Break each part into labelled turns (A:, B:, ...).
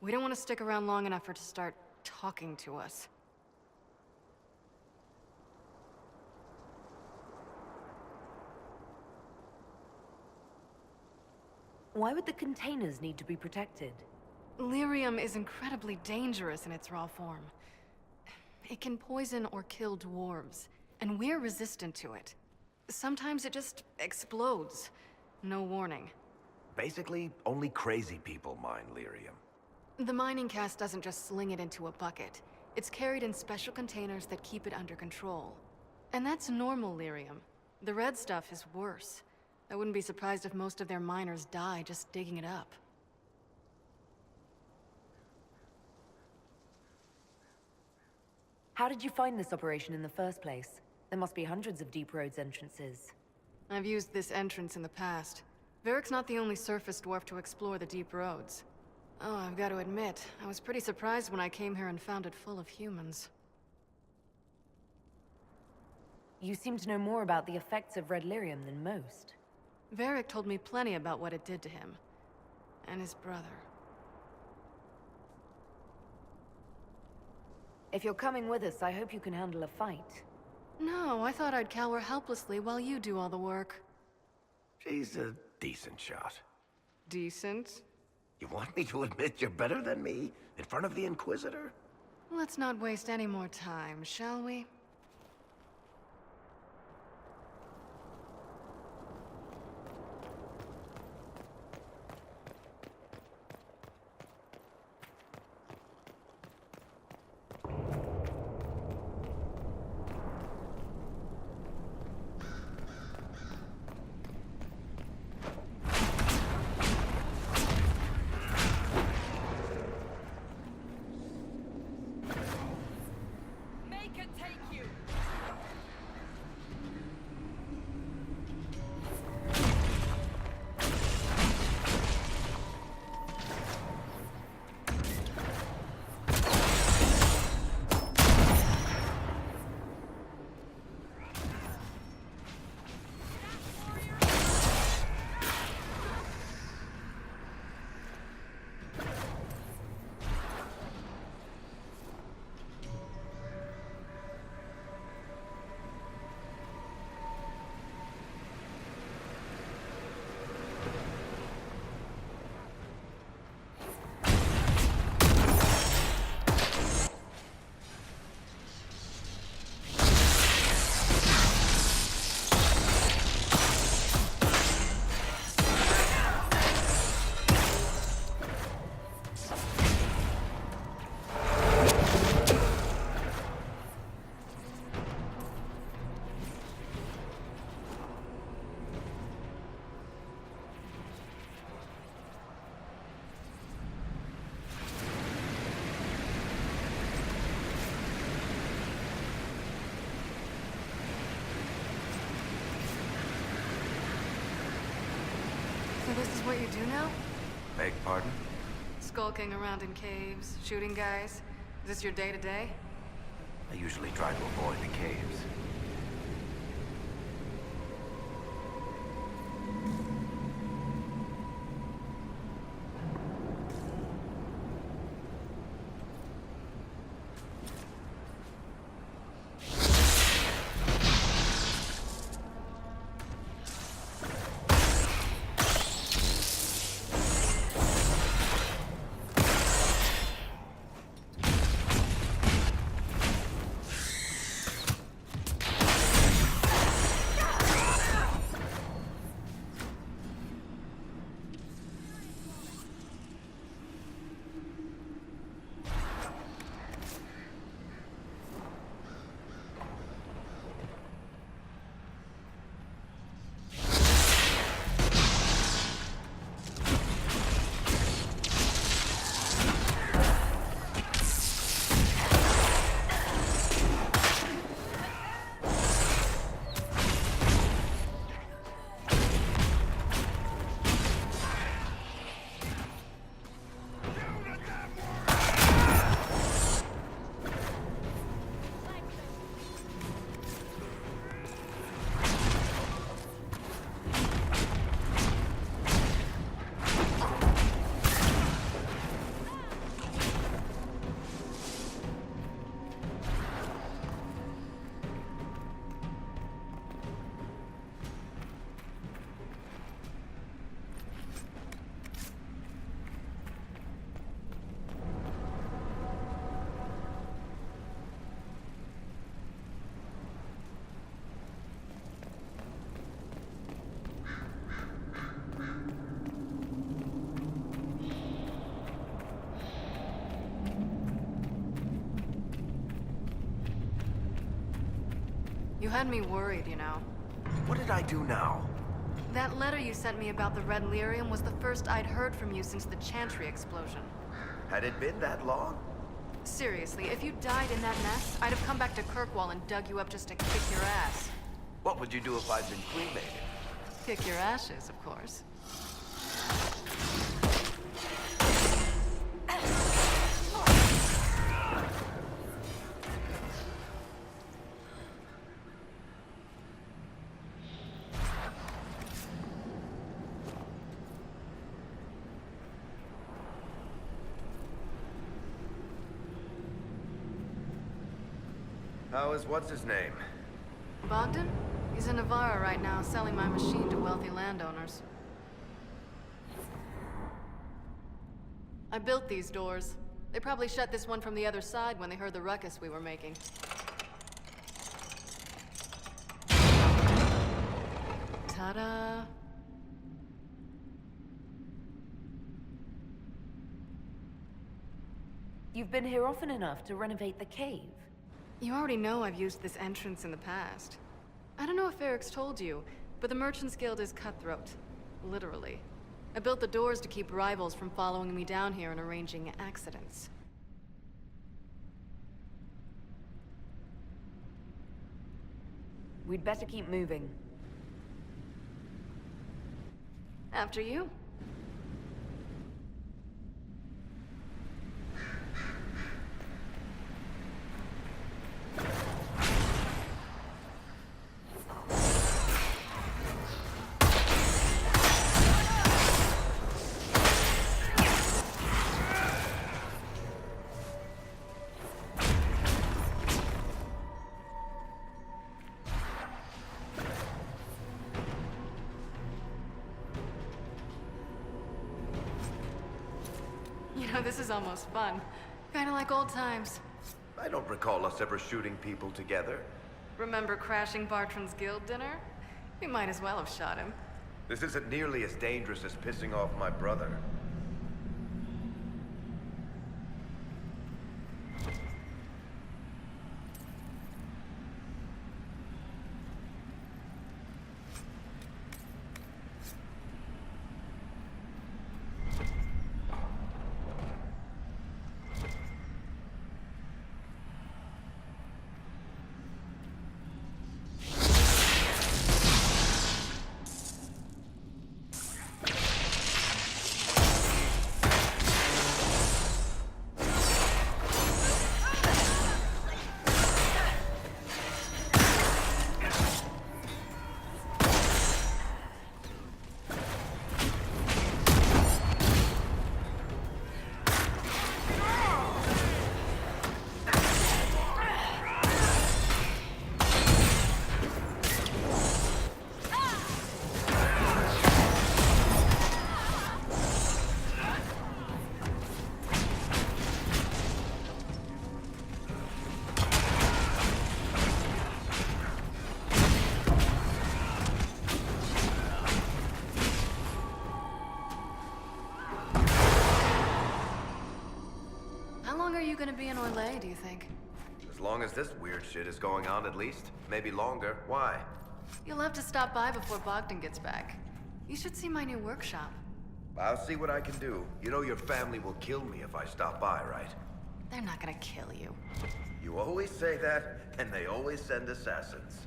A: We don't want to stick around long enough for it to start talking to us.
B: Why would the containers need to be protected?
A: Lyrium is incredibly dangerous in its raw form. It can poison or kill dwarves, and we're resistant to it. Sometimes it just explodes. No warning.
C: Basically, only crazy people mine lyrium.
A: The mining cast doesn't just sling it into a bucket. It's carried in special containers that keep it under control. And that's normal lyrium. The red stuff is worse. I wouldn't be surprised if most of their miners die just digging it up.
B: How did you find this operation in the first place? There must be hundreds of Deep Roads entrances.
A: I've used this entrance in the past. Varric's not the only surface dwarf to explore the Deep Roads. Oh, I've got to admit, I was pretty surprised when I came here and found it full of humans.
B: You seem to know more about the effects of red lyrium than most.
A: Varric told me plenty about what it did to him. And his brother.
B: If you're coming with us, I hope you can handle a fight.
A: No, I thought I'd cower helplessly while you do all the work.
C: She's a decent shot.
A: Decent?
C: You want me to admit you're better than me in front of the Inquisitor?
A: Let's not waste any more time, shall we? So this is what you do now?
C: Beg pardon?
A: Skulking around in caves, shooting guys? Is this your day-to-day?
C: I usually try to avoid the caves.
A: You had me worried, you know.
C: What did I do now?
A: That letter you sent me about the red lyrium was the first I'd heard from you since the Chantry explosion.
C: Had it been that long?
A: Seriously, if you died in that mess, I'd have come back to Kirkwall and dug you up just to kick your ass.
C: What would you do if I'd been cremated?
A: Kick your ashes, of course.
C: How is what's-his-name?
A: Bogdan? He's in Navarra right now, selling my machine to wealthy landowners. I built these doors. They probably shut this one from the other side when they heard the ruckus we were making. Ta-da!
B: You've been here often enough to renovate the cave.
A: You already know I've used this entrance in the past. I don't know if Eric's told you, but the Merchants Guild is cutthroat. Literally. I built the doors to keep rivals from following me down here and arranging accidents.
B: We'd better keep moving.
A: After you. You know, this is almost fun. Kinda like old times.
C: I don't recall us ever shooting people together.
A: Remember crashing Bartram's guild dinner? We might as well have shot him.
C: This isn't nearly as dangerous as pissing off my brother.
A: Gonna be in Orlais, do you think?
C: As long as this weird shit is going on, at least. Maybe longer. Why?
A: You'll have to stop by before Bogdan gets back. You should see my new workshop.
C: I'll see what I can do. You know your family will kill me if I stop by, right?
A: They're not gonna kill you.
C: You always say that, and they always send assassins.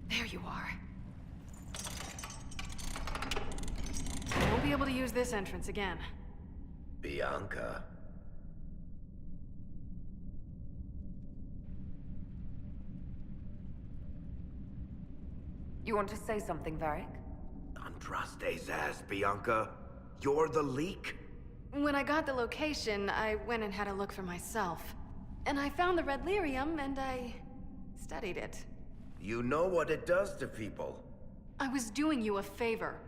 A: There you are. I won't be able to use this entrance again.
C: Bianca.
B: You want to say something, Varric?
C: Andraste's ass, Bianca. You're the leak?
A: When I got the location, I went and had a look for myself. And I found the red lyrium, and I studied it.
C: You know what it does to people.
A: I was doing you a favor.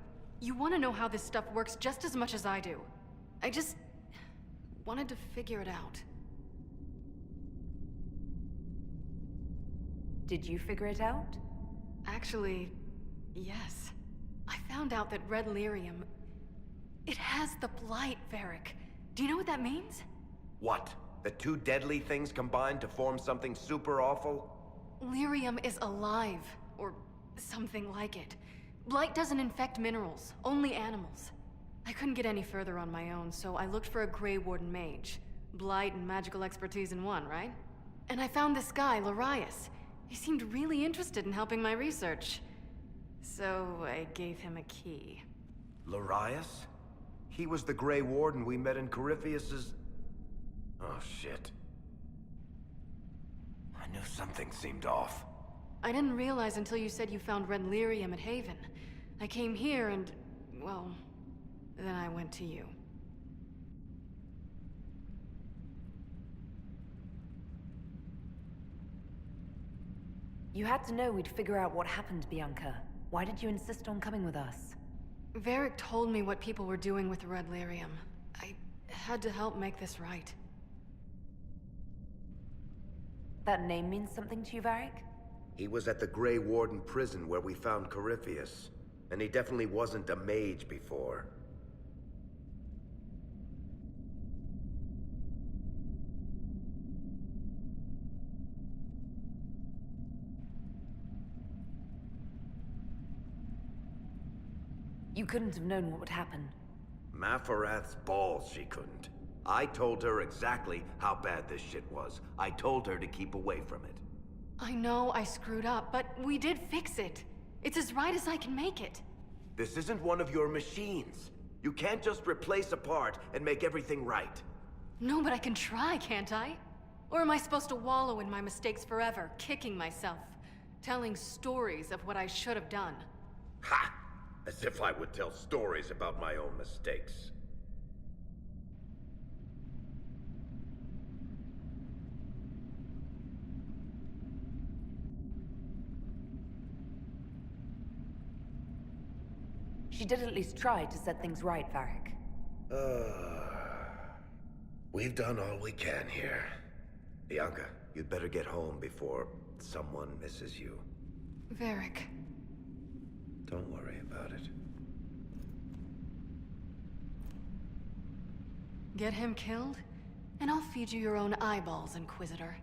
A: You want to know how this stuff works just as much as I do. I just wanted to figure it out.
B: Did you figure it out?
A: Actually, yes. I found out that red lyrium... It has the blight, Varric. Do you know what that means?
C: What? The two deadly things combined to form something super awful?
A: Lyrium is alive, or something like it. Blight doesn't infect minerals, only animals. I couldn't get any further on my own, so I looked for a Grey Warden mage. Blight and magical expertise in one, right? And I found this guy, Larius. He seemed really interested in helping my research. So I gave him a key.
C: Larius? He was the Grey Warden we met in Corypheus's... Oh, shit. I knew something seemed off.
A: I didn't realize until you said you found red lyrium at Haven. I came here and, well, then I went to you.
B: You had to know we'd figure out what happened, Bianca. Why did you insist on coming with us?
A: Varric told me what people were doing with the red lyrium. I had to help make this right.
B: That name means something to you, Varric?
C: He was at the Grey Warden prison where we found Corypheus. And he definitely wasn't a mage before.
B: You couldn't have known what would happen.
C: Mafarath's balls, she couldn't. I told her exactly how bad this shit was. I told her to keep away from it.
A: I know I screwed up, but we did fix it. It's as right as I can make it.
C: This isn't one of your machines. You can't just replace a part and make everything right.
A: No, but I can try, can't I? Or am I supposed to wallow in my mistakes forever, kicking myself, telling stories of what I should have done?
C: Ha! As if I would tell stories about my own mistakes.
B: She did at least try to set things right, Varric.
C: We've done all we can here. Bianca, you'd better get home before someone misses you.
A: Varric.
C: Don't worry about it.
A: Get him killed, and I'll feed you your own eyeballs, Inquisitor.